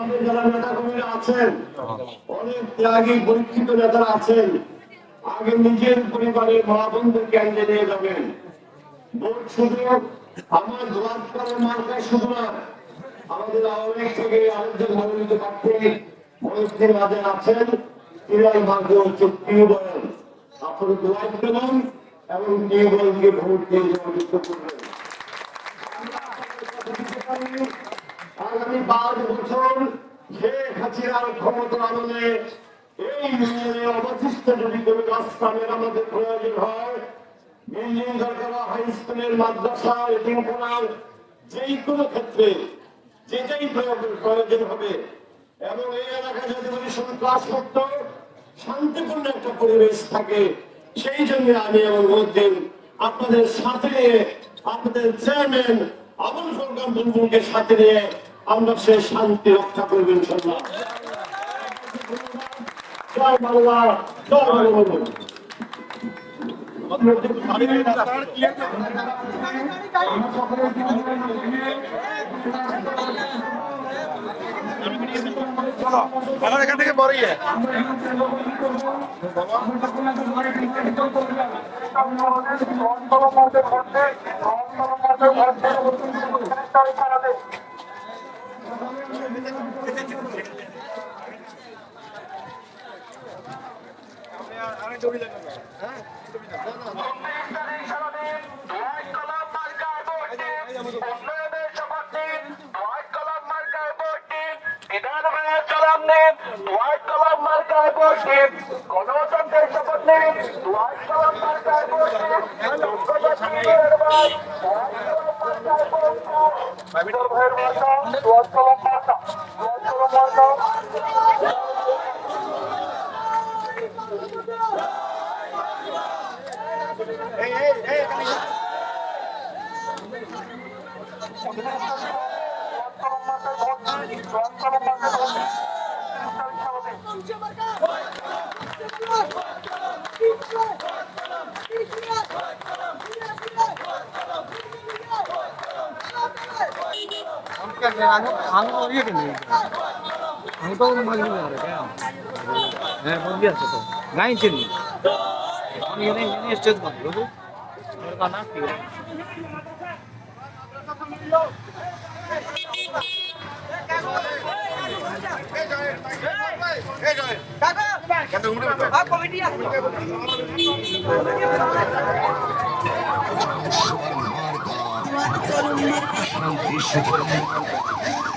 আমাদের যারা নেতা কর্মীরা আছেন, অনেক ত্যাগী পরীক্ষিত নেতারা আছেন, আগে নিজের পরিবারের মা বোনদের কেন্দ্রে নিয়ে যাবেন। ভোট শুধু আমার দোয়াত করার মার্কায় শুধু না, আমাদের আওয়ামী লীগ থেকে আরেকজন মনোনীত প্রার্থী মহিউদ্দিন আজাদ আছেন, তিনার মার্গে হচ্ছে টিউবওয়েল। আপনারা দোয়াত দেবেন এবং টিউবওয়েলকে ভোট দিয়ে জয়যুক্ত করবেন। আগামী 5 বছর শেখ হাসিনার ক্ষমতার আমলে এই ইউনিয়নের অবশিষ্ট যদি কোনো রাস্তা মেরামতের প্রয়োজন হয়, বিল্ডিং দরকার, হাই স্কুলের, মাদ্রাসা, এতিমখানার, যেই কোনো ক্ষেত্রে যেটাই প্রয়োজন হবে, এবং এই এলাকায় যদি বলি সন্ত্রাসমুক্ত শান্তিপূর্ণ একটা পরিবেশ থাকে, সেই জন্য আমি এবং মধ্যে আপনাদের সাথে নিয়ে, আপনাদের চেয়ারম্যান আবুল ফরকান বুলবুলকে সাথে নিয়ে আমরা সে শান্তি রক্ষা করবেন। ইনশাআল্লাহ। জয় বাংলা, জয় বঙ্গবন্ধু। আমার এখান থেকে বড়ই গণতন্ত্রের শপথ নিন, হোয়াইট কালার মার্কায় ভোট দিন, ভাইয়ের মার্কা, হোয়াইট কালার মার্কা, হোয়াইট কালার মার্কা। আমি তো মাঝে হ্যাঁ বন্ধু আছে তো গাই চিনি আমি এনে স্টেজ বন্ধ বুঝলি ওর না কি শান্তি